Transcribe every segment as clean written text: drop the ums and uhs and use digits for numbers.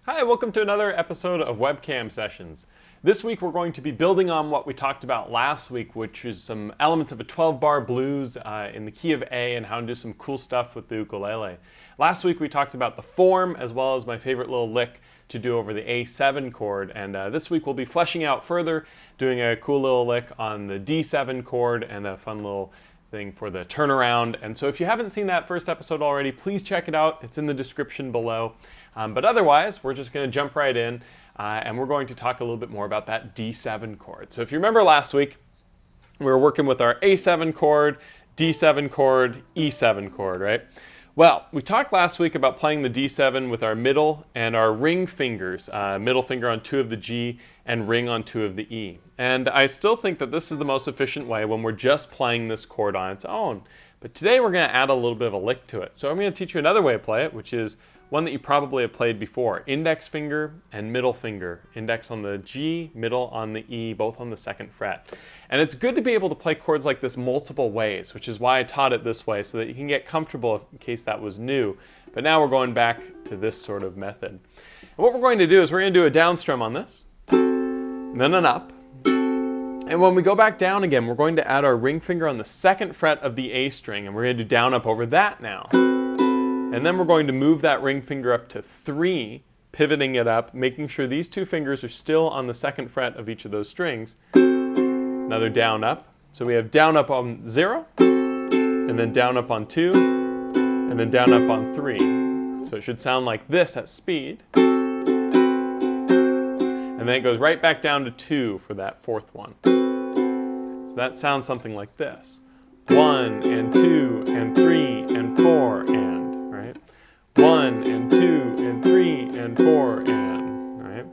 Hi, welcome to another episode of Webcam Sessions. This week we're going to be building on what we talked about last week, which is some elements of a 12-bar blues in the key of A and how to do some cool stuff with the ukulele. Last week we talked about the form as well as my favorite little lick to do over the A7 chord, and this week we'll be fleshing out further, doing a cool little lick on the D7 chord and a fun little thing for the turnaround. And so if you haven't seen that first episode already, please check it out. It's in the description below. But otherwise, we're just going to jump right in and we're going to talk a little bit more about that D7 chord. So if you remember last week, we were working with our A7 chord, D7 chord, E7 chord, right? Well, we talked last week about playing the D7 with our middle and our ring fingers, middle finger on 2 of the G and ring on 2 of the E. And I still think that this is the most efficient way when we're just playing this chord on its own. But today we're going to add a little bit of a lick to it. So I'm going to teach you another way to play it, which is one that you probably have played before. Index finger and middle finger. Index on the G, middle on the E, both on the 2nd fret. And it's good to be able to play chords like this multiple ways, which is why I taught it this way, so that you can get comfortable in case that was new. But now we're going back to this sort of method. And what we're going to do is we're going to do a down strum on this, and then an up. And when we go back down again, we're going to add our ring finger on the 2nd fret of the A string, and we're going to do down up over that now. And then we're going to move that ring finger up to 3, pivoting it up, making sure these 2 fingers are still on the 2nd fret of each of those strings. Another down up. So we have down up on 0, and then down up on 2, and then down up on 3. So it should sound like this at speed. And then it goes right back down to 2 for that 4th one. So that sounds something like this. 1 and 2 and 3 and 4 and. 1 and 2 and 3 and 4 and, right?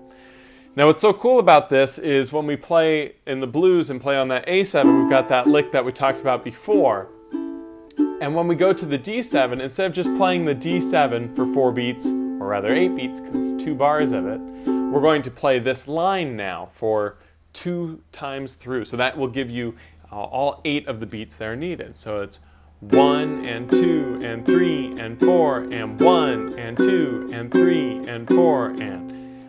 Now what's so cool about this is when we play in the blues and play on that A7, we've got that lick that we talked about before. And when we go to the D7, instead of just playing the D7 for 4 beats, or rather 8 beats because it's 2 bars of it, we're going to play this line now for 2 times through. So that will give you all 8 of the beats that are needed. So it's 1 and 2 and 3 and 4 and 1 and 2 and 3 and 4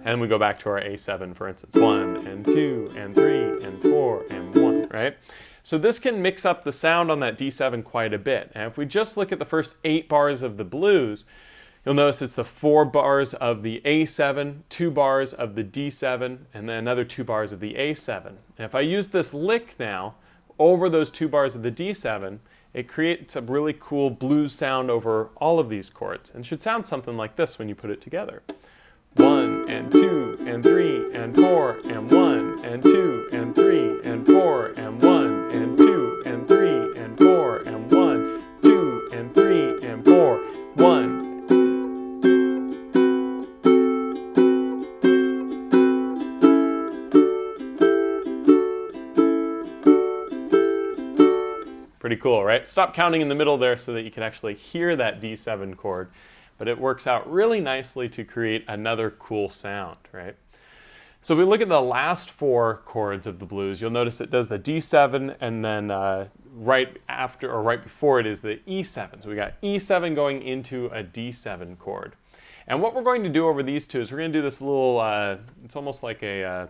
and we go back to our A7 for instance. 1 and 2 and 3 and 4 and 1, right? So this can mix up the sound on that D7 quite a bit. And if we just look at the first 8 bars of the blues, you'll notice it's the 4 bars of the A7, 2 bars of the D7, and then another 2 bars of the A7. And if I use this lick now over those 2 bars of the D7, it creates a really cool blues sound over all of these chords. And it should sound something like this when you put it together. 1 and 2 and 3 and 4 and 1 and 2 and 3 and 4 and 1 and 2 and 3 and 4 and 1, 2 and 3 and 4, 1. Pretty cool, right? Stop counting in the middle there so that you can actually hear that D7 chord, but it works out really nicely to create another cool sound, right? So if we look at the last 4 chords of the blues, you'll notice it does the D7 and then right after or right before it is the E7. So we got E7 going into a D7 chord. And what we're going to do over these 2 is we're going to do this little, it's almost like a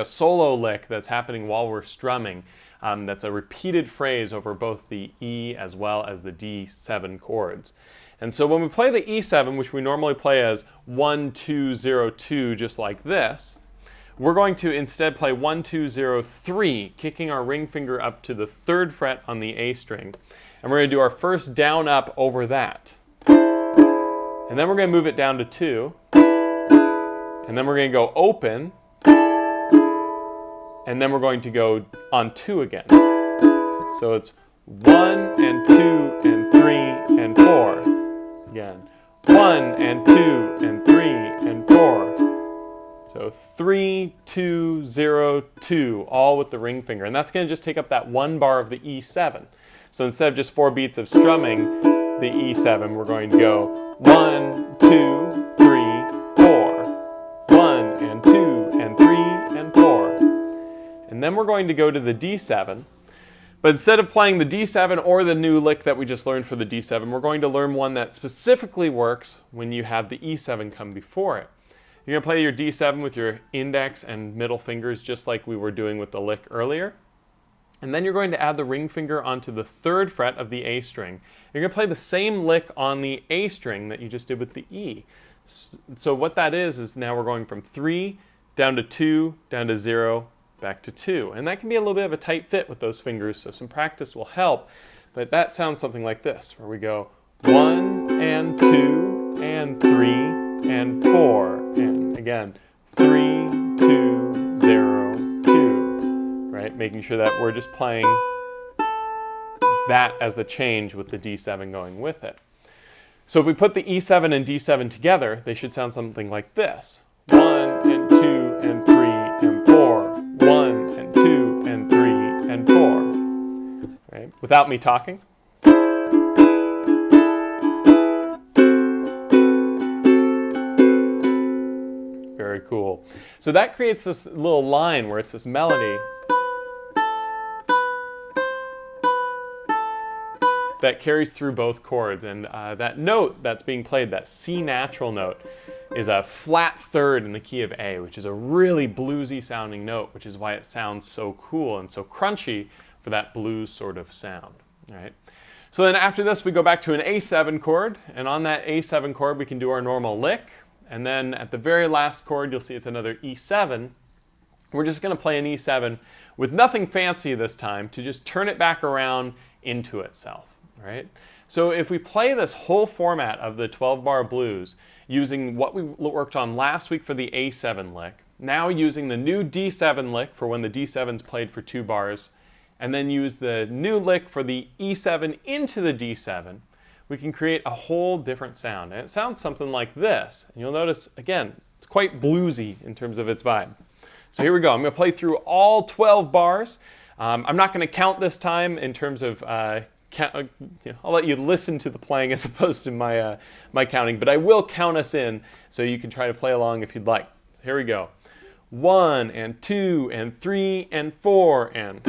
solo lick that's happening while we're strumming. That's a repeated phrase over both the E as well as the D7 chords. And so when we play the E7, which we normally play as 1, 2, 0, 2, just like this, we're going to instead play 1, 2, 0, 3, kicking our ring finger up to the 3rd fret on the A string. And we're going to do our first down up over that. And then we're going to move it down to 2. And then we're going to go open. And then we're going to go on 2 again. So it's 1 and 2 and 3 and 4. Again, 1 and 2 and 3 and 4. So 3, 2, 0, 2, all with the ring finger. And that's going to just take up that 1 bar of the E7. So instead of just 4 beats of strumming the E7, we're going to go 1, 2, 3, 4. 1 and 2 and 3 and 4. And then we're going to go to the D7, But instead of playing the D7 or the new lick that we just learned for the D7, we're going to learn one that specifically works when you have the E7 come before it. You're going to play your D7 with your index and middle fingers just like we were doing with the lick earlier. And then you're going to add the ring finger onto the 3rd fret of the A string. You're going to play the same lick on the A string that you just did with the E. So what that is now we're going from 3 down to 2, down to 0, back to 2. And that can be a little bit of a tight fit with those fingers, so some practice will help. But that sounds something like this, where we go 1 and 2 and 3 and 4. And again, 3, 2, 0, 2. Right? Making sure that we're just playing that as the change with the D7 going with it. So if we put the E7 and D7 together, they should sound something like this. 1 and 2 and 3 and 4. 1 and 2 and 3 and 4. Right? Without me talking. Very cool. So that creates this little line where it's this melody that carries through both chords, and that note that's being played, that C natural note, is a flat 3rd in the key of A, which is a really bluesy sounding note, which is why it sounds so cool and so crunchy for that blues sort of sound. Right? So then after this we go back to an A7 chord, and on that A7 chord we can do our normal lick, and then at the very last chord you'll see it's another E7. We're just going to play an E7 with nothing fancy this time to just turn it back around into itself. Right? So if we play this whole format of the 12-bar blues using what we worked on last week for the A7 lick, now using the new D7 lick for when the D7's played for 2 bars, and then use the new lick for the E7 into the D7, we can create a whole different sound. And it sounds something like this. And you'll notice, again, it's quite bluesy in terms of its vibe. So here we go. I'm going to play through all 12 bars. I'm not going to count this time in terms of I'll let you listen to the playing as opposed to my counting, but I will count us in so you can try to play along if you'd like. So here we go. 1 and 2 and 3 and 4 and...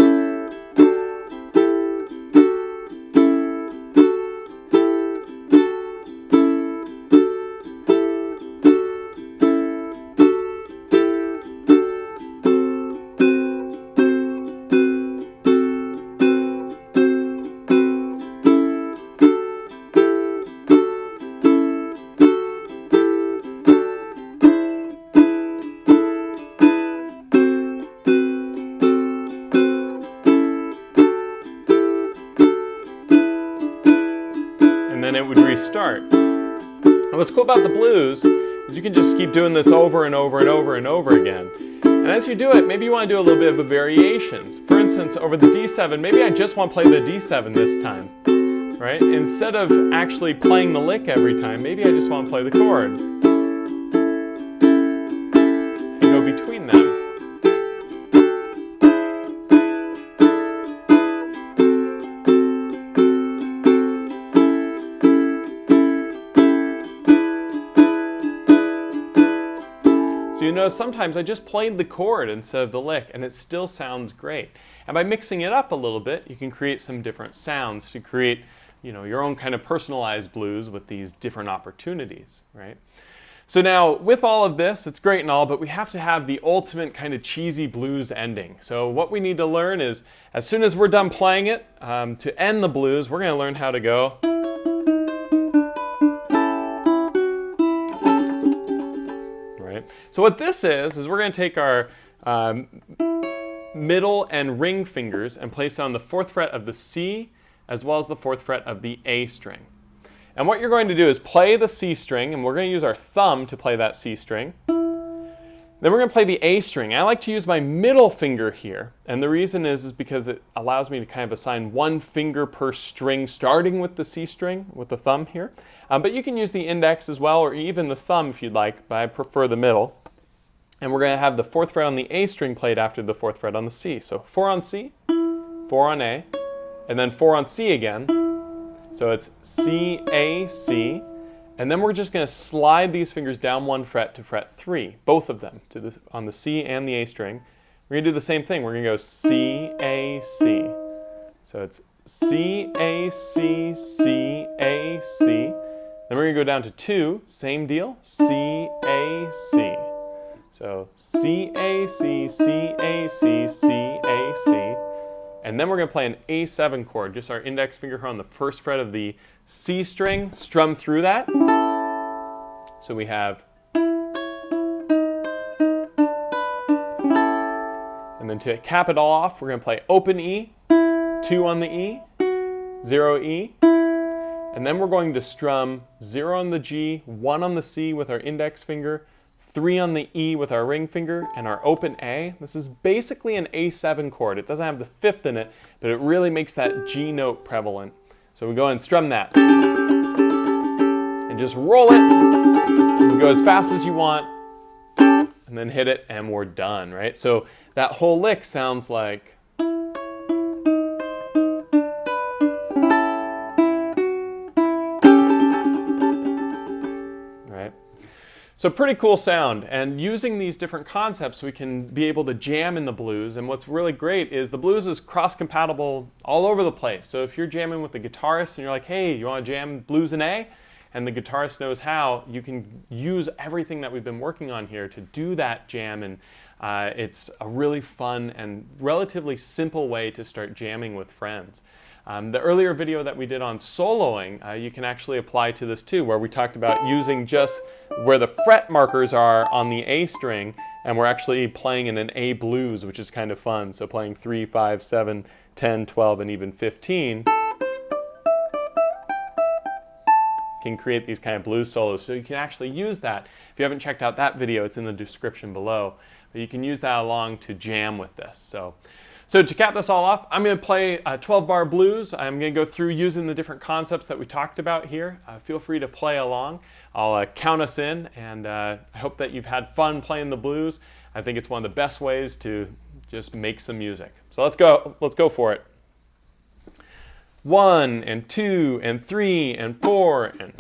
then it would restart. And what's cool about the blues is you can just keep doing this over and over and over and over again. And as you do it, maybe you want to do a little bit of a variations. For instance, over the D7, maybe I just want to play the D7 this time, right? Instead of actually playing the lick every time, maybe I just want to play the chord and go between them. So you notice sometimes I just played the chord instead of the lick, and it still sounds great. And by mixing it up a little bit, you can create some different sounds to create, your own kind of personalized blues with these different opportunities, right? So now, with all of this, it's great and all, but we have to have the ultimate kind of cheesy blues ending. So what we need to learn is, as soon as we're done playing it, to end the blues, we're going to learn how to go. So what this is we're going to take our middle and ring fingers and place on the 4th fret of the C as well as the 4th fret of the A string. And what you're going to do is play the C string, and we're going to use our thumb to play that C string. Then we're going to play the A string. I like to use my middle finger here, and the reason is because it allows me to kind of assign one finger per string, starting with the C string with the thumb here. But you can use the index as well, or even the thumb if you'd like, but I prefer the middle. And we're going to have the 4th fret on the A string played after the 4th fret on the C. So 4 on C, 4 on A, and then 4 on C again. So it's C, A, C. And then we're just going to slide these fingers down 1 fret to fret 3, both of them, on the C and the A string. We're going to do the same thing. We're going to go C, A, C. So it's C, A, C, C, A, C. Then we're going to go down to 2, same deal, C, A, C. So C, A, C, C, A, C, C, A, C. And then we're going to play an A7 chord, just our index finger here on the first fret of the C string, strum through that. So we have, and then to cap it all off, we're going to play open E, 2 on the E, 0 E, and then we're going to strum 0 on the G, 1 on the C with our index finger, 3 on the E with our ring finger, and our open A. This is basically an A7 chord. It doesn't have the 5th in it, but it really makes that G note prevalent. So we go and strum that. And just roll it. You can go as fast as you want, and then hit it, and we're done, right? So that whole lick sounds like, so pretty cool sound, and using these different concepts we can be able to jam in the blues. And what's really great is the blues is cross-compatible all over the place. So if you're jamming with the guitarist and you're like, hey, you want to jam blues in A? And the guitarist knows how, you can use everything that we've been working on here to do that jam. And it's a really fun and relatively simple way to start jamming with friends. The earlier video that we did on soloing, you can actually apply to this too, where we talked about using just where the fret markers are on the A string, and we're actually playing in an A blues, which is kind of fun. So playing 3, 5, 7, 10, 12, and even 15 can create these kind of blues solos. So you can actually use that. If you haven't checked out that video, it's in the description below. But you can use that along to jam with this. So to cap this all off, I'm going to play 12-bar blues. I'm going to go through using the different concepts that we talked about here. Feel free to play along. I'll count us in, and I hope that you've had fun playing the blues. I think it's one of the best ways to just make some music. So let's go for it. 1 and 2 and 3 and 4 and